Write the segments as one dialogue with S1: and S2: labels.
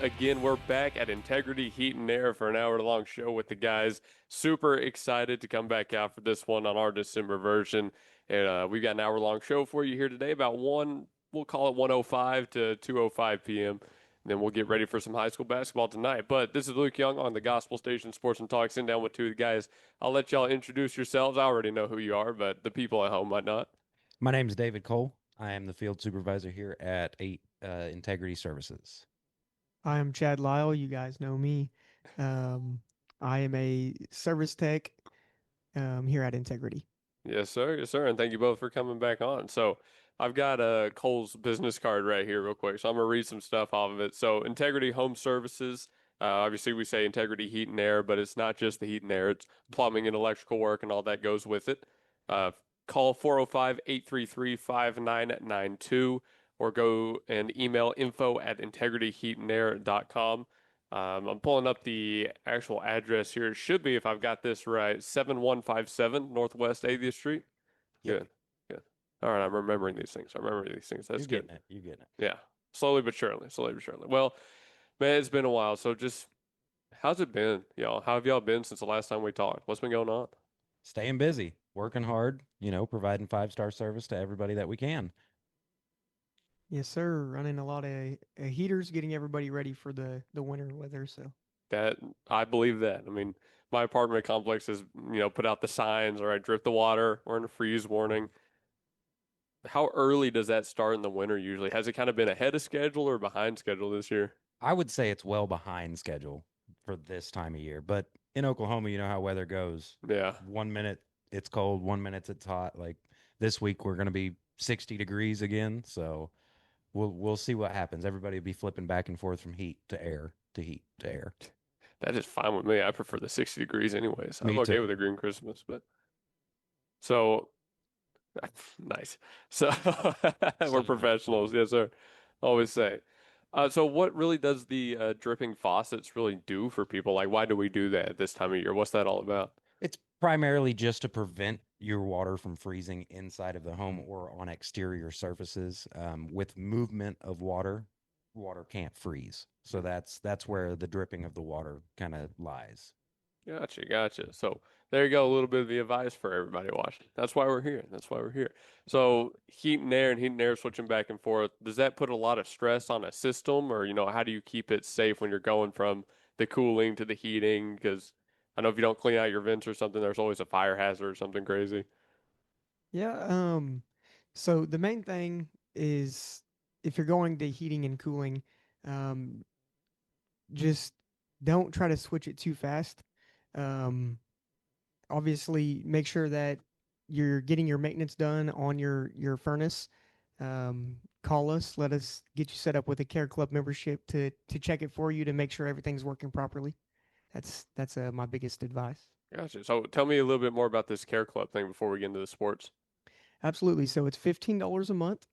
S1: again. We're back at Integrity Heat and Air for an hour-long show with the guys. Super excited to come back out for this one on our December version. And we've got an hour-long show for you here today, about we'll call it 1:05 to 2:05 p.m. And then we'll get ready for some high school basketball tonight. But this is Luke Young on the Gospel Station Sports and Talk. Sitting down with two of the guys. I'll let y'all introduce yourselves. I already know who you are, but the people at home might not.
S2: My name is David Cole. I am the field supervisor here at 8 Integrity Services.
S3: I am Chad Lyle. You guys know me. I am a service tech here at Integrity.
S1: Yes, sir. Yes, sir. And thank you both for coming back on. So I've got Cole's business card right here real quick. So I'm going to read some stuff off of it. So Integrity Home Services. Obviously, we say Integrity Heat and Air, but it's not just the heat and air. It's plumbing and electrical work and all that goes with it. Call 405-833-5992 or go and email info@integrityheatandair.com. I'm pulling up the actual address here. It should be, if I've got this right, 7157 Northwest 80th Street.
S2: Yep.
S1: Good. All right, I'm remembering these things. That's
S2: You're
S1: good.
S2: getting it. You're getting it.
S1: Yeah, slowly but surely. Well, man, it's been a while. So just, how's it been, y'all? How have y'all been since the last time we talked? What's been going on?
S2: Staying busy, working hard, providing 5-star service to everybody that we can.
S3: Yes, sir. Running a lot of heaters, getting everybody ready for the winter weather. So
S1: That I believe that. I mean, my apartment complex has, put out the signs, all right, drip the water, we're in a freeze warning. How early does that start in the winter usually? Has it kind of been ahead of schedule or behind schedule this year?
S2: I would say it's well behind schedule for this time of year, but in Oklahoma, you know how weather goes.
S1: Yeah.
S2: 1 minute it's cold, 1 minute it's hot. Like this week, we're going to be 60 degrees again, so we'll see what happens. Everybody will be flipping back and forth from heat to air to heat to air.
S1: That is fine with me. I prefer the 60 degrees anyways. I'm
S2: Me
S1: okay
S2: too.
S1: with a green Christmas, but so nice. So we're professionals. Yes, sir. Always say. So what really does the dripping faucets really do for people? Like, why do we do that at this time of year? What's that all about?
S2: It's primarily just to prevent your water from freezing inside of the home or on exterior surfaces. With movement of water, water can't freeze. So that's where the dripping of the water kind of lies.
S1: Gotcha. So there you go. A little bit of the advice for everybody watching. That's why we're here. So heat and air switching back and forth. Does that put a lot of stress on a system, or how do you keep it safe when you're going from the cooling to the heating? Because I know if you don't clean out your vents or something, there's always a fire hazard or something crazy.
S3: yeah. So the main thing is if you're going to heating and cooling, um, just don't try to switch it too fast. Um, Obviously, make sure that you're getting your maintenance done on your furnace. Call us. Let us get you set up with a Care Club membership to check it for you to make sure everything's working properly. That's my biggest advice.
S1: Gotcha. So tell me a little bit more about this Care Club thing before we get into the sports.
S3: Absolutely. So it's $15 a month.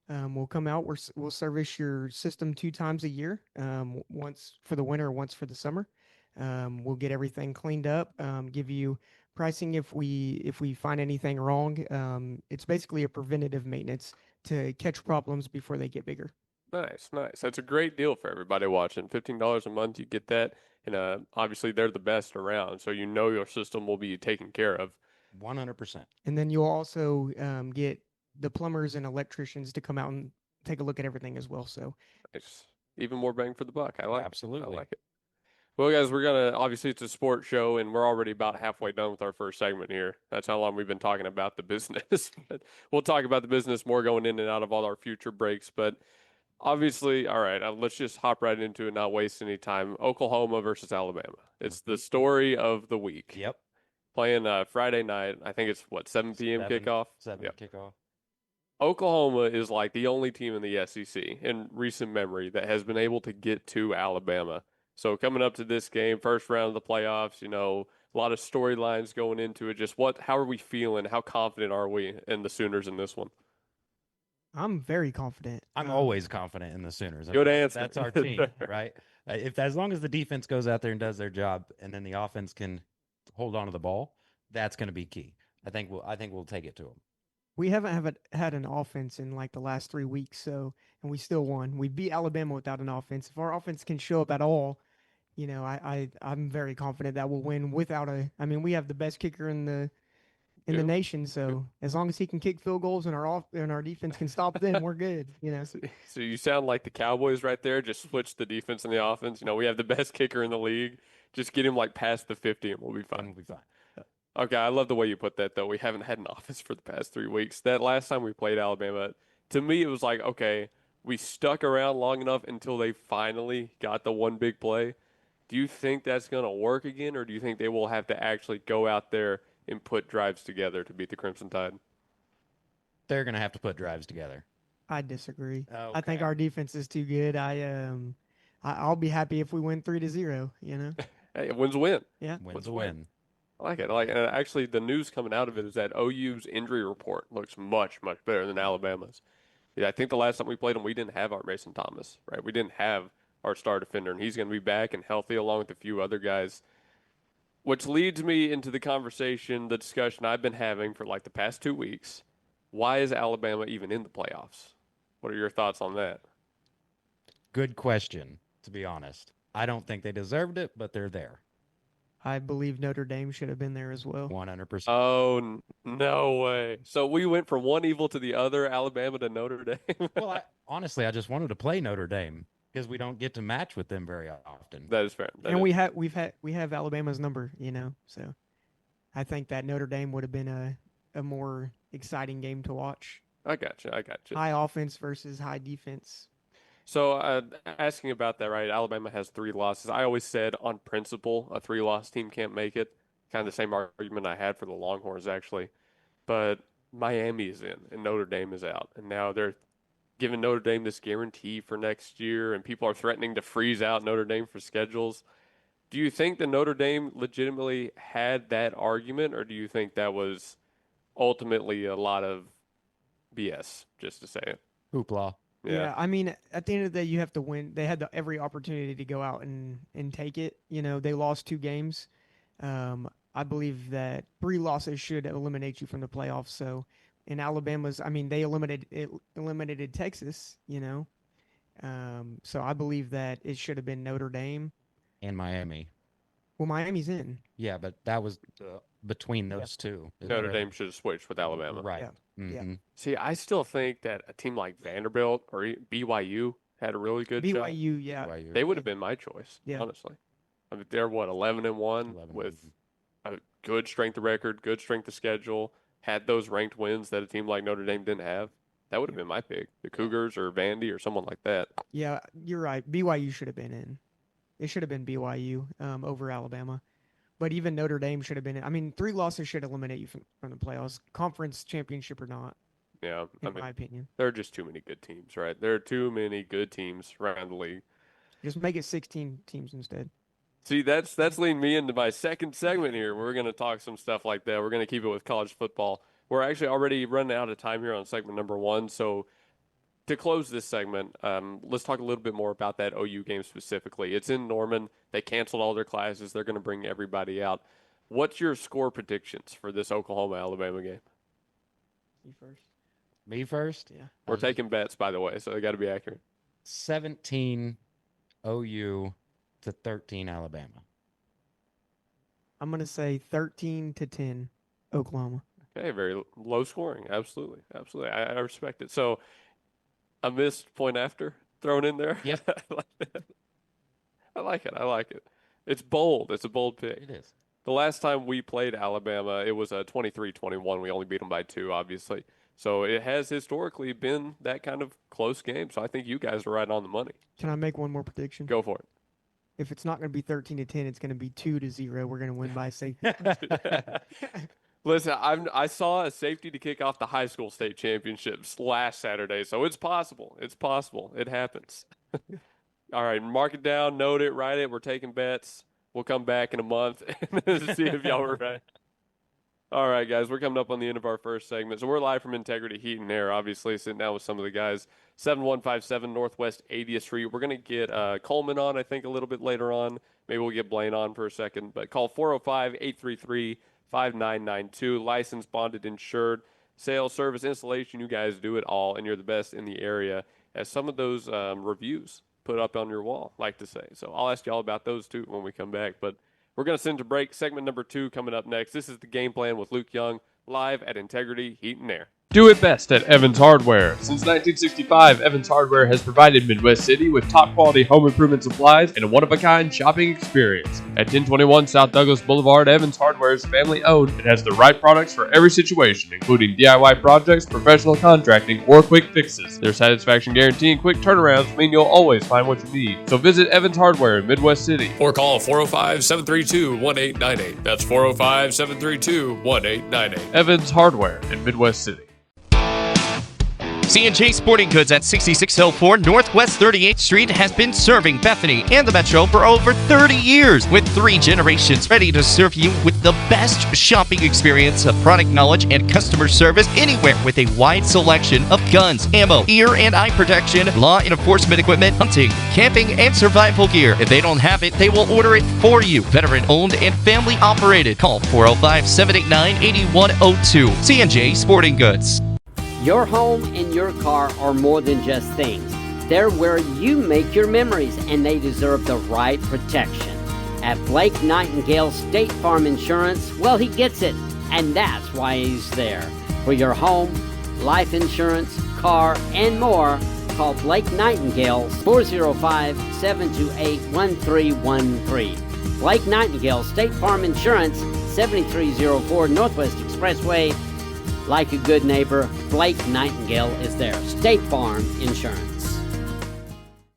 S3: We'll come out. We'll service your system 2 times a year. Once for the winter, once for the summer. We'll get everything cleaned up. Give you pricing if we find anything wrong. It's basically a preventative maintenance to catch problems before they get bigger.
S1: Nice. That's a great deal for everybody watching. $15 a month, you get that. And obviously, they're the best around. So your system will be taken care of.
S2: 100%.
S3: And then you'll also get the plumbers and electricians to come out and take a look at everything as well. So
S1: It's even more bang for the buck. I like it.
S2: Absolutely.
S1: I like it. Well, guys, obviously, it's a sports show, and we're already about halfway done with our first segment here. That's how long we've been talking about the business. But we'll talk about the business more going in and out of all our future breaks. But obviously, all right, let's just hop right into it, not waste any time. Oklahoma versus Alabama. It's the story of the week.
S2: Yep.
S1: Playing Friday night. I think it's, 7 p.m. kickoff?
S2: 7
S1: Yep.
S2: kickoff.
S1: Oklahoma is like the only team in the SEC in recent memory that has been able to get to Alabama. So coming up to this game, first round of the playoffs, a lot of storylines going into it. Just how are we feeling? How confident are we in the Sooners in this one?
S3: I'm very confident.
S2: I'm always confident in the Sooners.
S1: Good answer.
S2: That's our team, right? If as long as the defense goes out there and does their job, and then the offense can hold on to the ball, that's going to be key. I think we'll take it to them.
S3: We haven't have had an offense in like the last 3 weeks, so and we still won. We beat Alabama without an offense. If our offense can show up at all, I'm very confident that we'll win without a. I mean, we have the best kicker in the
S1: Do.
S3: nation, so as long as he can kick field goals and our defense can stop them, we're good.
S1: So you sound like the Cowboys right there. Just switch the defense and the offense. We have the best kicker in the league. Just get him like past the 50 and we'll be fine.
S2: And we'll be fine.
S1: Okay, I love the way you put that though. We haven't had an offense for the past 3 weeks. That last time we played Alabama, to me it was like, okay, we stuck around long enough until they finally got the one big play. Do you think that's going to work again, or do you think they will have to actually go out there and put drives together to beat the Crimson Tide?
S2: They're going to have to put drives together.
S3: I disagree.
S2: Okay.
S3: I think our defense is too good. I'll be happy if we win 3-0.
S1: Hey, win's a win.
S3: Yeah.
S2: Win's a win.
S1: I like it. I like it. And actually, the news coming out of it is that OU's injury report looks much, much better than Alabama's. Yeah, I think the last time we played them, we didn't have our Mason Thomas, right? We didn't have our star defender, and he's going to be back and healthy along with a few other guys. Which leads me into the conversation, the discussion I've been having for like the past 2 weeks. Why is Alabama even in the playoffs? What are your thoughts on that?
S2: Good question, to be honest. I don't think they deserved it, but they're there.
S3: I believe Notre Dame should have been there as well.
S2: 100%.
S1: Oh, no way. So we went from one evil to the other, Alabama to Notre Dame.
S2: Well, honestly, I just wanted to play Notre Dame because we don't get to match with them very often.
S1: That is fair.
S3: And we have Alabama's number, so I think that Notre Dame would have been a more exciting game to watch.
S1: I got you.
S3: High offense versus high defense.
S1: So asking about that, right? Alabama has 3 losses. I always said on principle, a 3-loss team can't make it. Kind of the same argument I had for the Longhorns, actually. But Miami is in and Notre Dame is out. And now they're giving Notre Dame this guarantee for next year, and people are threatening to freeze out Notre Dame for schedules. Do you think that Notre Dame legitimately had that argument, or do you think that was ultimately a lot of BS, just to say it?
S2: Hoopla.
S3: Yeah, I mean, at the end of the day, you have to win. They had every opportunity to go out and take it. They lost 2 games. I believe that 3 losses should eliminate you from the playoffs. So, in Alabama's, I mean, they eliminated Texas. So I believe that it should have been Notre Dame
S2: And Miami.
S3: Well, Miami's in.
S2: Yeah, but that was between those two.
S1: Notre Dame should have switched with Alabama.
S2: Right.
S3: Yeah.
S2: Mm-hmm.
S1: See, I still think that a team like Vanderbilt or BYU had a really good shot.
S3: BYU, yeah.
S2: BYU.
S1: They would have been my choice,
S3: Yeah.
S1: honestly. I mean, they're 11-1 with a good strength of record, good strength of schedule, had those ranked wins that a team like Notre Dame didn't have. That would have been my pick. The Cougars or Vandy or someone like that.
S3: Yeah, you're right. BYU should have been in. It should have been BYU over Alabama. But even Notre Dame should have been in. I mean, 3 losses should eliminate you from the playoffs, conference championship or not,
S1: Yeah,
S3: in my opinion.
S1: there are just too many good teams, right? There are too many good teams around the league.
S3: Just make it 16 teams instead.
S1: See, that's leading me into my second segment here. We're going to talk some stuff like that. We're going to keep it with college football. We're actually already running out of time here on segment number 1. So to close this segment, let's talk a little bit more about that OU game specifically. It's in Norman. They canceled all their classes. They're going to bring everybody out. What's your score predictions for this Oklahoma-Alabama game?
S3: You first.
S2: Me first?
S3: Yeah.
S1: We're taking bets, by the way, so they got to be accurate.
S2: 17 OU to 13 Alabama.
S3: I'm going to say 13-10 Oklahoma.
S1: Okay, very low scoring. Absolutely. Absolutely. I respect it. So a missed point after thrown in there?
S2: Yep.
S1: I like it. I like it. It's bold. It's a bold pick.
S2: It is.
S1: The last time we played Alabama, it was a 23-21. We only beat them by 2, obviously. So it has historically been that kind of close game. So I think you guys are right on the money.
S3: Can I make one more prediction?
S1: Go for it.
S3: If it's not going to be 13-10, it's going to be 2-0. We're going to win by safety.
S1: Listen, I saw a safety to kick off the high school state championships last Saturday, so it's possible. It's possible. It happens. All right, mark it down, note it, write it. We're taking bets. We'll come back in a month and see if y'all were right. All right, guys, we're coming up on the end of our first segment. So we're live from Integrity Heat and Air, obviously, sitting down with some of the guys. 7157 Northwest 80th Street. We're going to get Coleman on, I think, a little bit later on. Maybe we'll get Blaine on for a second. But call 405-833-5992. Licensed, bonded, insured. sales, service, installation. You guys do it all, and you're the best in the area, as some of those reviews put up on your wall like to say. So I'll ask y'all about those too when we come back. But we're going to send to break. Segment number 2 coming up next. This is the Game Plan with Luke Young, live at Integrity Heat and Air.
S4: Do it best at Evans Hardware. Since 1965, Evans Hardware has provided Midwest City with top-quality home improvement supplies and a one-of-a-kind shopping experience. At 1021 South Douglas Boulevard, Evans Hardware is family-owned and has the right products for every situation, including DIY projects, professional contracting, or quick fixes. Their satisfaction guarantee and quick turnarounds mean you'll always find what you need. So visit Evans Hardware in Midwest City.
S5: Or call 405-732-1898. That's 405-732-1898.
S4: Evans Hardware in Midwest City.
S6: C&J Sporting Goods at 6604 Northwest 38th Street has been serving Bethany and the Metro for over 30 years, with 3 generations ready to serve you with the best shopping experience of product knowledge and customer service anywhere, with a wide selection of guns, ammo, ear and eye protection, law enforcement equipment, hunting, camping, and survival gear. If they don't have it, they will order it for you. Veteran owned and family operated. Call 405-789-8102. C&J Sporting Goods.
S7: Your home and your car are more than just things. They're where you make your memories, and they deserve the right protection. At Blake Nightingale State Farm Insurance, well, he gets it, and that's why he's there. For your home, life insurance, car, and more, call Blake Nightingale 405-728-1313. Blake Nightingale State Farm Insurance, 7304 Northwest Expressway. Like a good neighbor, Blake Nightingale is there. State Farm Insurance.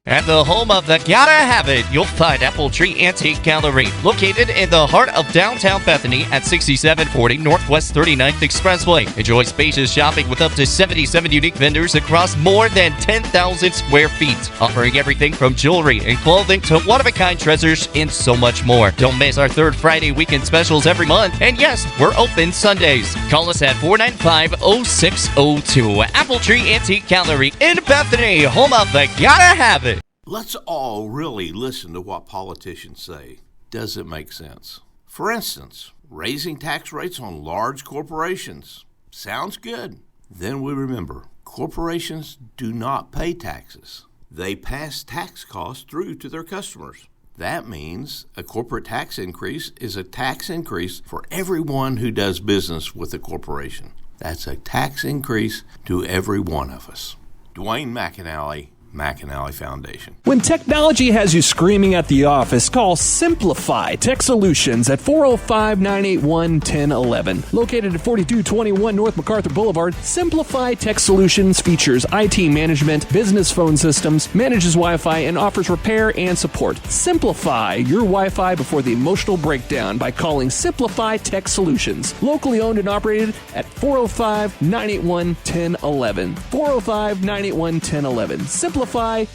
S6: At the home of the Gotta Have It, you'll find Apple Tree Antique Gallery, located in the heart of downtown Bethany at 6740 Northwest 39th Expressway. Enjoy spacious shopping with up to 77 unique vendors across more than 10,000 square feet, offering everything from jewelry and clothing to one-of-a-kind treasures and so much more. Don't miss our third Friday weekend specials every month. And yes, we're open Sundays. Call us at 495-0602. Apple Tree Antique Gallery in Bethany, home of the Gotta Have It.
S8: Let's all really listen to what politicians say. Does it make sense? For instance, raising tax rates on large corporations. Sounds good. Then we remember, corporations do not pay taxes. They pass tax costs through to their customers. That means a corporate tax increase is a tax increase for everyone who does business with a corporation. That's a tax increase to every one of us. Dwayne McAnally Foundation.
S9: When technology has you screaming at the office, call Simplify Tech Solutions at 405-981-1011. Located at 4221 North MacArthur Boulevard, Simplify Tech Solutions features IT management, business phone systems, manages Wi-Fi, and offers repair and support. Simplify your Wi-Fi before the emotional breakdown by calling Simplify Tech Solutions. Locally owned and operated at 405-981-1011. 405-981-1011. Simplify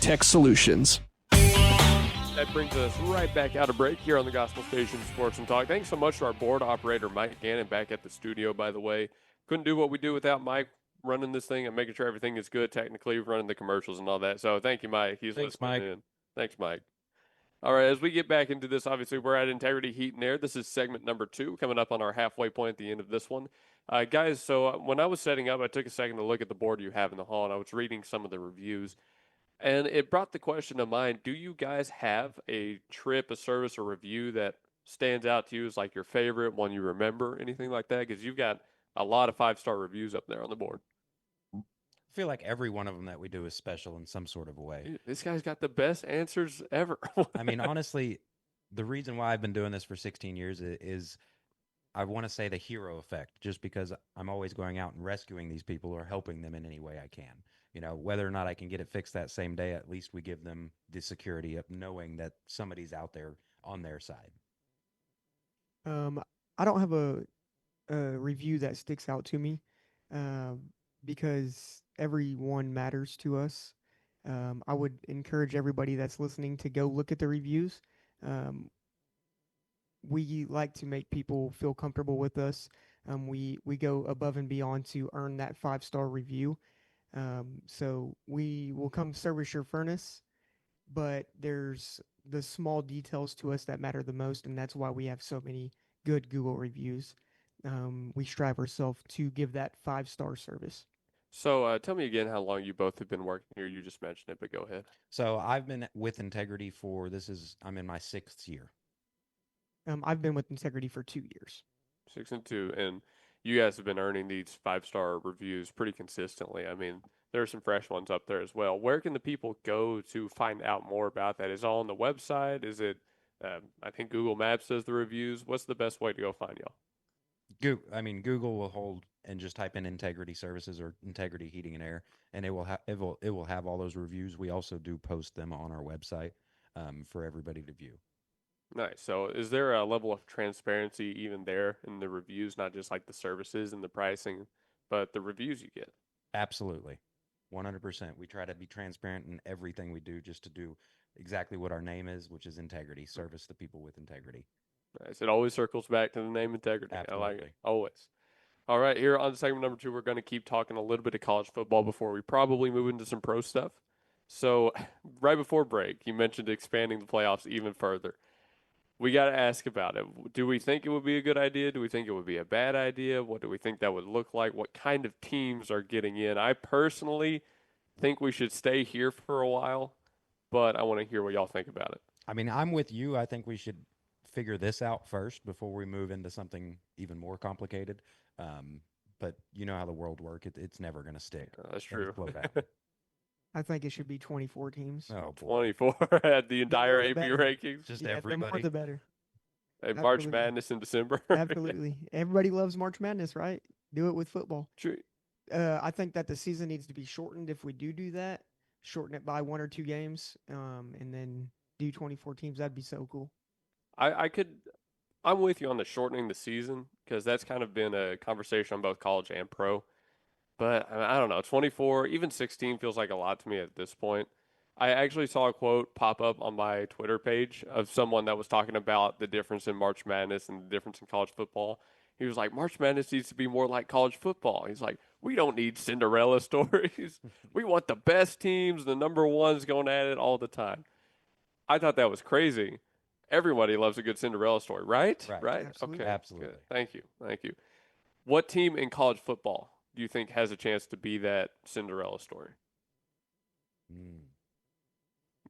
S9: Tech Solutions.
S1: That brings us right back out of break here on the Gospel Station Sports and Talk. Thanks so much to our board operator, Mike Gannon, back at the studio, by the way. Couldn't do what we do without Mike running this thing and making sure everything is good technically, running the commercials and all that. So thank you, Mike.
S2: Thanks, Mike.
S1: In. Thanks, Mike. All right, as we get back into this, obviously we're at Integrity Heat and Air. This is segment number 2, coming up on our halfway point at the end of this one. Guys, so when I was setting up, I took a second to look at the board you have in the hall, and I was reading some of the reviews. And it brought the question to mind, do you guys have a trip, a service, or review that stands out to you as like your favorite, one you remember, anything like that? Because you've got a lot of 5-star reviews up there on the board.
S2: I feel like every one of them that we do is special in some sort of a way.
S1: Dude, this guy's got the best answers ever.
S2: I mean, honestly, the reason why I've been doing this for 16 years is I want to say the hero effect, just because I'm always going out and rescuing these people or helping them in any way I can. You know, whether or not I can get it fixed that same day, at least we give them the security of knowing that somebody's out there on their side.
S3: I don't have a review that sticks out to me because everyone matters to us. I would encourage everybody that's listening to go look at the reviews. We like to make people feel comfortable with us. We go above and beyond to earn that 5-star review. So we will come service your furnace, but there's the small details to us that matter the most, and that's why we have so many good Google reviews. we strive ourselves to give that 5-star service.
S1: So tell me again how long you both have been working here. You just mentioned it, but go ahead.
S2: So I've been with Integrity I'm in my 6th year.
S3: I've been with Integrity for 2 years.
S1: 6 and 2, and you guys have been earning these 5-star reviews pretty consistently. I mean, there are some fresh ones up there as well. Where can the people go to find out more about that? Is it all on the website? Is it? I think Google Maps does the reviews. What's the best way to go find y'all?
S2: Google will hold and just type in Integrity Services or Integrity Heating and Air, and it will have all those reviews. We also do post them on our website for everybody to view.
S1: Nice. So is there a level of transparency even there in the reviews, not just like the services and the pricing, but the reviews you get?
S2: Absolutely. 100%. We try to be transparent in everything we do, just to do exactly what our name is, which is integrity. Service the people with integrity.
S1: Nice. It always circles back to the name integrity.
S2: Absolutely.
S1: I like it. Always. All right. Here on segment number 2, we're going to keep talking a little bit of college football before we probably move into some pro stuff. So right before break, you mentioned expanding the playoffs even further. We got to ask about it. Do we think it would be a good idea? Do we think it would be a bad idea? What do we think that would look like? What kind of teams are getting in? I personally think we should stay here for a while, but I want to hear what y'all think about it.
S2: I mean, I'm with you. I think we should figure this out first before we move into something even more complicated. But you know how the world works. It's never going to stick.
S1: That's true.
S3: I think it should be 24 teams.
S2: Oh, boy.
S1: 24 at the entire
S3: The
S1: AP
S3: more the
S1: rankings.
S2: Just
S3: The more
S2: everybody.
S3: the better.
S1: And March
S3: Absolutely.
S1: Madness in December.
S3: Absolutely. Everybody loves March Madness, right? Do it with football.
S1: True.
S3: I think that the season needs to be shortened if we do that. Shorten it by 1 or 2 games, and then do 24 teams. That'd be so cool.
S1: I'm with you on the shortening the season because that's kind of been a conversation on both college and pro. But I don't know, 24, even 16 feels like a lot to me at this point. I actually saw a quote pop up on my Twitter page of someone that was talking about the difference in March Madness and the difference in college football. He was like, March Madness needs to be more like college football. He's like, we don't need Cinderella stories. We want the best teams, the number ones going at it all the time. I thought that was crazy. Everybody loves a good Cinderella story, right?
S2: Right.
S3: Absolutely.
S1: Okay.
S2: Absolutely.
S1: Good. Thank you. What team in college football do you think has a chance to be that Cinderella story?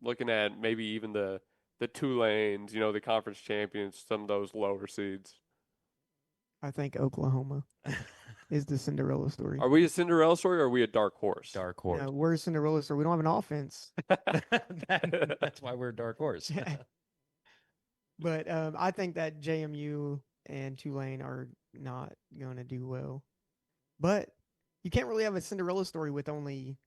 S1: Looking at maybe even the Tulanes, the conference champions, some of those lower seeds.
S3: I think Oklahoma is the Cinderella story.
S1: Are we a Cinderella story or are we a dark horse?
S2: Dark horse.
S3: No, we're a Cinderella story. We don't have an offense.
S2: That's why we're a dark horse.
S3: But I think that JMU and Tulane are not going to do well. But you can't really have a Cinderella story with only,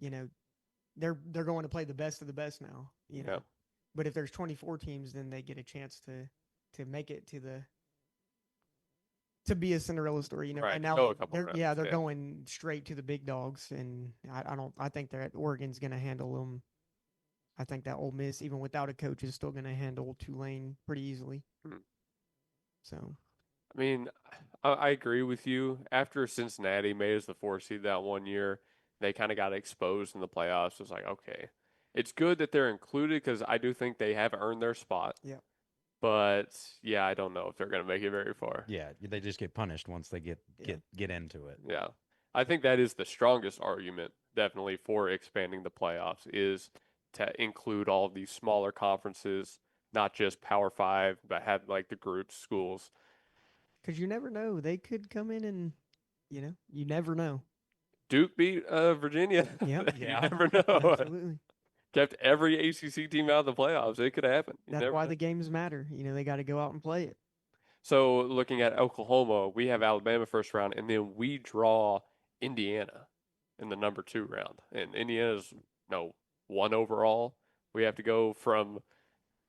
S3: they're going to play the best of the best now.
S1: Yeah.
S3: But if there's 24 teams, then they get a chance to make it to be a Cinderella story.
S1: Right,
S3: and now
S1: go a couple
S3: they're
S1: rounds,
S3: going straight to the big dogs, and I think that Oregon's going to handle them. I think that Ole Miss, even without a coach, is still going to handle Tulane pretty easily. So,
S1: I mean, I agree with you. After Cincinnati made us the 4 seed that one year, they kind of got exposed in the playoffs. It's like, okay, it's good that they're included because I do think they have earned their spot.
S3: yeah.
S1: But yeah, I don't know if they're going to make it very far.
S2: Yeah, they just get punished once they get into it.
S1: Yeah. I think that is the strongest argument, definitely, for expanding the playoffs is to include all of these smaller conferences, not just Power 5, but have like the groups, schools.
S3: Because you never know. They could come in and, you never know.
S1: Duke beat Virginia.
S3: Yep.
S1: You
S2: Yeah.
S1: never know.
S3: Absolutely.
S1: Kept every ACC team out of the playoffs. It could happen. You
S3: That's
S1: never
S3: why
S1: know.
S3: the games matter. They got to go out and play it.
S1: So looking at Oklahoma, we have Alabama first round, and then we draw Indiana in the number 2 round. And Indiana's 1 overall. We have to go from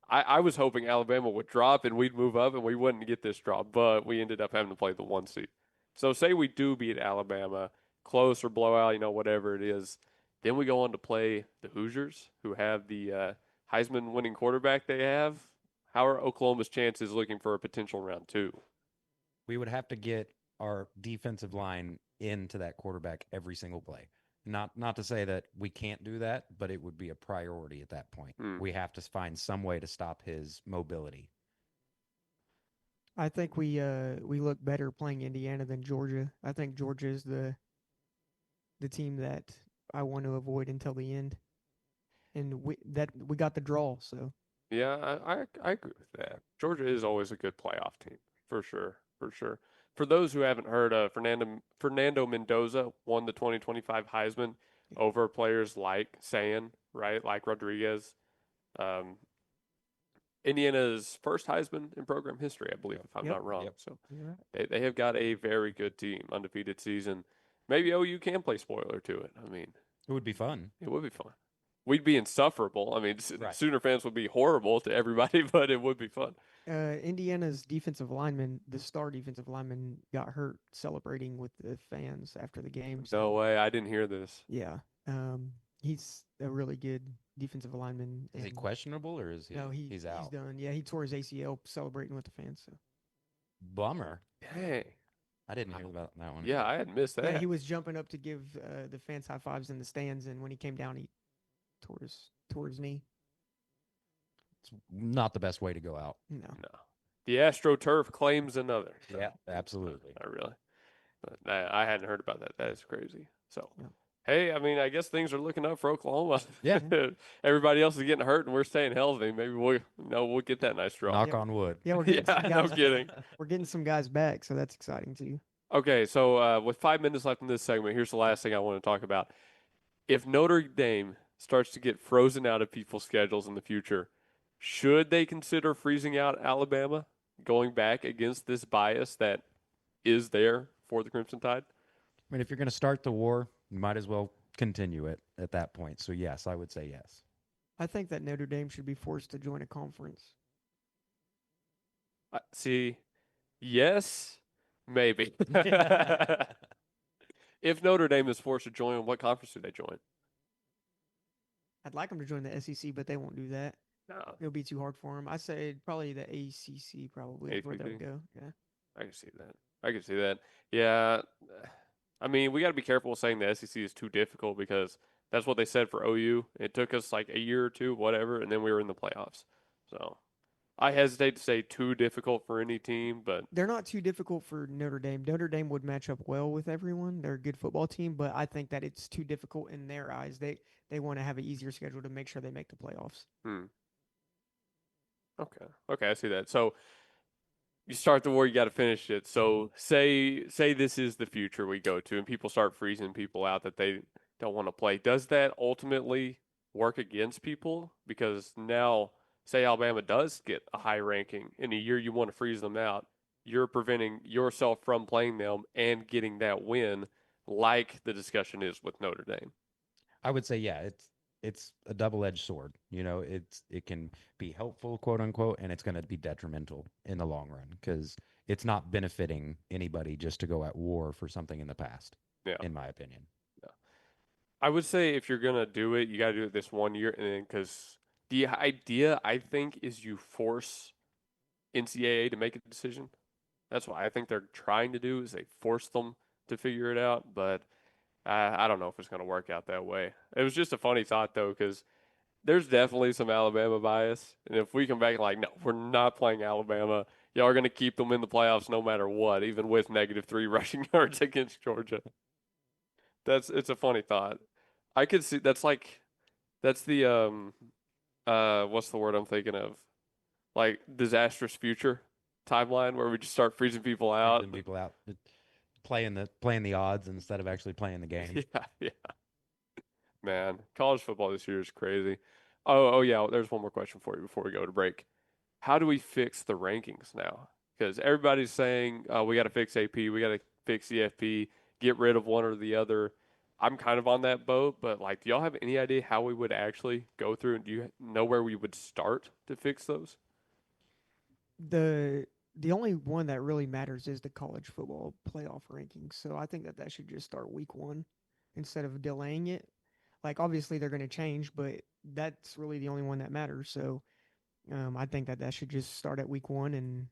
S1: I was hoping Alabama would drop and we'd move up and we wouldn't get this drop, but we ended up having to play the 1 seed. So say we do beat Alabama, close or blowout, whatever it is. Then we go on to play the Hoosiers, who have the Heisman winning quarterback they have. How are Oklahoma's chances looking for a potential round 2?
S2: We would have to get our defensive line into that quarterback every single play. Not to say that we can't do that, but it would be a priority at that point. We have to find some way to stop his mobility.
S3: I think we look better playing Indiana than Georgia. I think Georgia is the team that I want to avoid until the end, and we got the draw. So
S1: Yeah, I agree with that. Georgia is always a good playoff team, for sure, for sure. For those who haven't heard, Fernando Mendoza won the 2025 Heisman over players like Sayan, right, like Rodriguez. Um, Indiana's first Heisman in program history, I believe, if I'm
S3: Yep.
S1: not wrong.
S2: Yep.
S1: So
S3: you're right.
S1: they have got a very good team, undefeated season. Maybe OU can play spoiler to it. I mean,
S2: It would be fun.
S1: it would be fun. We'd be insufferable. I mean,
S2: Right.
S1: Sooner fans would be horrible to everybody, but it would be fun.
S3: Indiana's defensive lineman, the star defensive lineman, got hurt celebrating with the fans after the game.
S1: No
S3: So
S1: way. I didn't hear this.
S3: yeah, he's a really good defensive lineman.
S2: Is he
S3: and-
S2: questionable or is he?
S3: No,
S2: he's out.
S3: He's done. Yeah, he tore his ACL celebrating with the fans. So
S2: Bummer.
S1: Dang.
S2: I didn't hear about that one.
S1: Yeah, I had missed that.
S3: yeah, he was jumping up to give the fans high fives in the stands, and when he came down, he tore his knee.
S2: It's not the best way to go out.
S3: No,
S1: No. The AstroTurf claims another. So,
S2: Yeah, absolutely.
S1: Not really. But I hadn't heard about that. That is crazy. So,
S3: Yeah.
S1: hey, I mean, I guess things are looking up for Oklahoma.
S2: Yeah.
S1: Everybody else is getting hurt, and we're staying healthy. Maybe we'll get that nice draw.
S2: Knock
S3: Yep.
S2: on wood.
S3: yeah, we're getting
S1: Yeah,
S3: some
S1: no
S3: guys.
S1: kidding.
S3: We're getting some guys back, so that's exciting too.
S1: Okay, so with 5 minutes left in this segment, here's the last thing I want to talk about. If Notre Dame starts to get frozen out of people's schedules in the future, should they consider freezing out Alabama, going back against this bias that is there for the Crimson Tide?
S2: I mean, if you're going to start the war, you might as well continue it at that point. So, yes, I would say yes.
S3: I think that Notre Dame should be forced to join a conference.
S1: See, yes, maybe. If Notre Dame is forced to join, what conference do they join?
S3: I'd like them to join the SEC, but they won't do that.
S1: No,
S3: It'll be too hard for them. I say probably the ACC probably is where they'll
S1: ACC?
S3: go. Yeah.
S1: I can see that. I can see that. Yeah. I mean, we got to be careful saying the SEC is too difficult because that's what they said for OU. It took us like a year or two, whatever, and then we were in the playoffs. So I hesitate to say too difficult for any team, but
S3: They're not too difficult for Notre Dame. Notre Dame would match up well with everyone. They're a good football team, but I think that it's too difficult in their eyes. They want to have an easier schedule to make sure they make the playoffs.
S1: okay. Okay, I see that. So you start the war, you got to finish it. So say this is the future we go to and people start freezing people out that they don't want to play. Does that ultimately work against people? Because now say Alabama does get a high ranking in a year you want to freeze them out, you're preventing yourself from playing them and getting that win like the discussion is with Notre Dame.
S2: I would say, yeah, it's a double-edged sword. You know, it can be helpful, quote unquote, and it's going to be detrimental in the long run because it's not benefiting anybody just to go at war for something in the past.
S1: Yeah.
S2: In my opinion.
S1: I would say if you're going to do it, you got to do it this 1 year. And then because the idea, I think, is you force NCAA to make a decision. That's what I think they're trying to do is they force them to figure it out. But I don't know if it's going to work out that way. It was just a funny thought, though, because there's definitely some Alabama bias. And if we come back like, no, we're not playing Alabama, y'all are going to keep them in the playoffs no matter what, even with -3 rushing yards against Georgia. It's a funny thought. I could see that's the what's the word I'm thinking of? Like disastrous future timeline where we just start freezing people out.
S2: Freezing people out, playing the odds instead of actually playing the game.
S1: Yeah. Man, college football this year is crazy. Oh yeah, there's one more question for you before we go to break. How do we fix the rankings now? Because everybody's saying we got to fix AP, we got to fix CFP, get rid of one or the other. I'm kind of on that boat, but like, do y'all have any idea how we would actually go through? And do you know where we would start to fix those?
S3: The only one that really matters is the college football playoff rankings. So I think that should just start week 1 instead of delaying it. Like obviously they're going to change, but that's really the only one that matters. So I think that should just start at week 1 and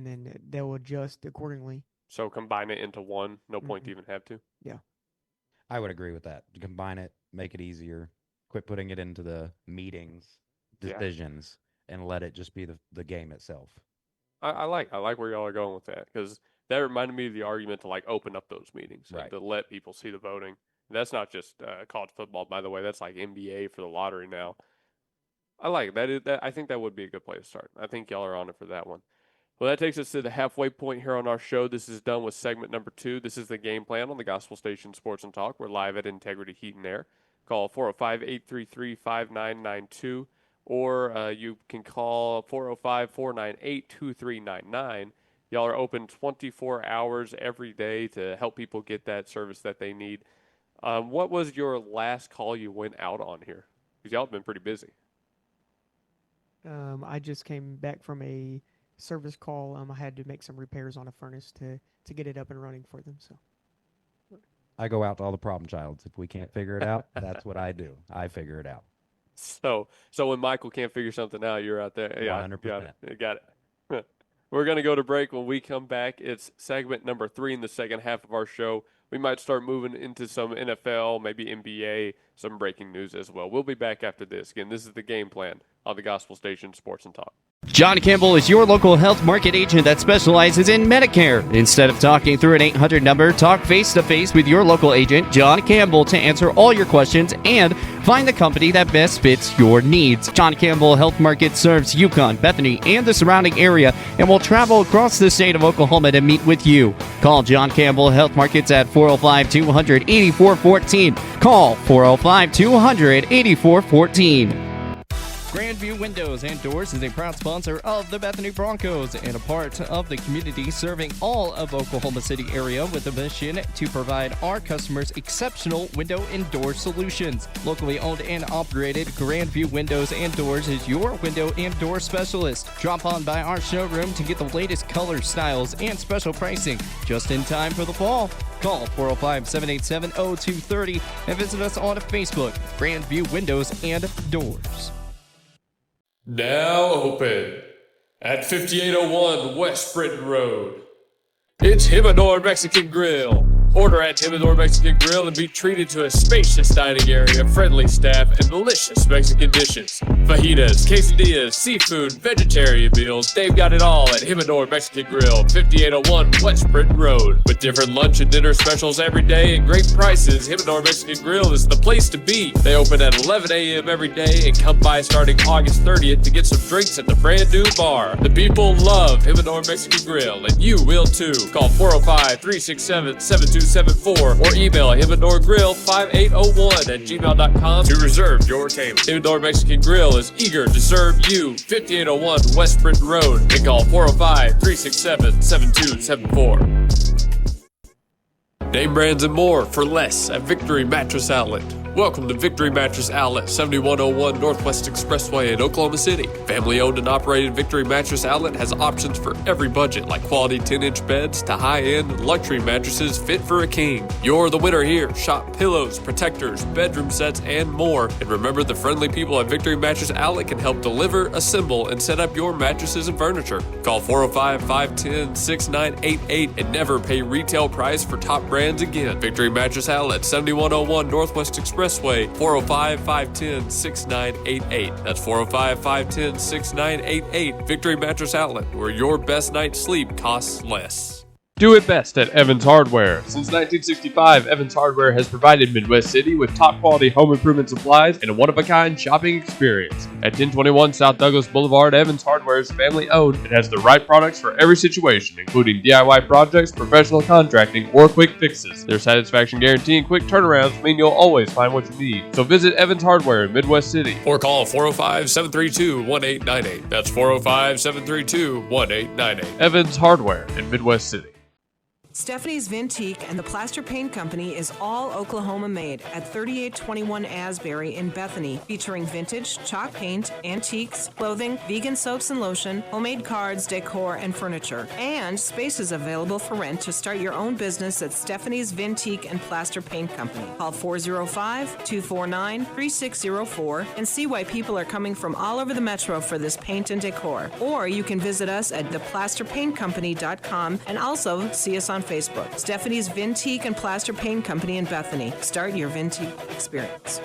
S3: then they'll adjust accordingly.
S1: So combine it into one. No point to even have to.
S3: Yeah.
S2: I would agree with that. Combine it, make it easier, quit putting it into the meetings,
S1: Yeah.
S2: decisions, and let it just be the game itself.
S1: I like where y'all are going with that, because that reminded me of the argument to like open up those meetings,
S2: Right.
S1: to let people see the voting. That's not just college football, by the way. That's like NBA for the lottery now. I like that. I think that would be a good place to start. I think y'all are on it for that one. Well, that takes us to the halfway point here on our show. This is done with segment number 2. This is the game plan on the Gospel Station Sports and Talk. We're live at Integrity Heat and Air. Call 405-833-5992, or you can call 405-498-2399. Y'all are open 24 hours every day to help people get that service that they need. What was your last call you went out on here? Because y'all have been pretty busy.
S3: I just came back from a service call. I had to make some repairs on a furnace to get it up and running for them. So
S2: I go out to all the problem childs. If we can't figure it out, that's what I do. I figure it out.
S1: So when Michael can't figure something out, you're out there. Yeah,
S2: 100%.
S1: Got it. We're going to go to break. When we come back, it's segment number 3 in the second half of our show. We might start moving into some NFL, maybe NBA, some breaking news as well. We'll be back after this. Again, this is the game plan on the Gospel Station Sports and Talk.
S6: John Campbell is your local health market agent that specializes in Medicare. Instead of talking through an 800 number, talk face-to-face with your local agent, John Campbell, to answer all your questions and find the company that best fits your needs. John Campbell Health Market serves Yukon, Bethany, and the surrounding area and will travel across the state of Oklahoma to meet with you. Call John Campbell Health Markets at 405-200-8414. Call 405-200-8414. Grandview Windows and Doors is a proud sponsor of the Bethany Broncos and a part of the community serving all of Oklahoma City area with a mission to provide our customers exceptional window and door solutions. Locally owned and operated, Grandview Windows and Doors is your window and door specialist. Drop on by our showroom to get the latest colors, styles, and special pricing just in time for the fall. Call 405-787-0230 and visit us on Facebook, Grandview Windows and Doors.
S1: Now open at 5801 West Britain Road. It's Himador Mexican Grill. Order at Himador Mexican Grill and be treated to a spacious dining area, friendly staff, and delicious Mexican dishes. Fajitas, quesadillas, seafood, vegetarian meals, they've got it all at Himador Mexican Grill, 5801 West Britain Road. With different lunch and dinner specials every day and great prices, Himador Mexican Grill is the place to be. They open at 11 a.m. every day and come by starting August 30th to get some drinks at the brand new bar. The people love Himador Mexican Grill, and you will too. Call 405-367-7274 or email himadorgrill5801@gmail.com to reserve your table. Himador Mexican Grill is eager to serve you. 5801 West Britain Road, and call 405-367-7274. Name brands and more for less at Victory Mattress Outlet. Welcome to Victory Mattress Outlet, 7101 Northwest Expressway in Oklahoma City. Family-owned and operated Victory Mattress Outlet has options for every budget, like quality 10-inch beds to high-end luxury mattresses fit for a king. You're the winner here. Shop pillows, protectors, bedroom sets, and more. And remember, the friendly people at Victory Mattress Outlet can help deliver, assemble, and set up your mattresses and furniture. Call 405-510-6988 and never pay retail price for top brands again. Victory Mattress Outlet, 7101 Northwest Expressway, 405-510-6988. That's 405-510-6988. Victory Mattress Outlet, where your best night's sleep costs less.
S4: Do it best at Evans Hardware. Since 1965, Evans Hardware has provided Midwest City with top-quality home improvement supplies and a one-of-a-kind shopping experience. At 1021 South Douglas Boulevard, Evans Hardware is family-owned and has the right products for every situation, including DIY projects, professional contracting, or quick fixes. Their satisfaction guarantee and quick turnarounds mean you'll always find what you need. So visit Evans Hardware in Midwest City.
S1: Or call 405-732-1898. That's 405-732-1898.
S4: Evans Hardware in Midwest City.
S5: Stephanie's Vintique and the Plaster Paint Company is all Oklahoma made at 3821 Asbury in Bethany, featuring vintage, chalk paint, antiques, clothing, vegan soaps and lotion, homemade cards, decor, and furniture. And spaces available for rent to start your own business at Stephanie's Vintique and Plaster Paint Company. Call 405-249-3604 and see why people are coming from all over the metro for this paint and decor. Or you can visit us at theplasterpaintcompany.com and also see us on Facebook. Stephanie's Vintique and Plaster Paint Company in Bethany. Start your Vintique experience.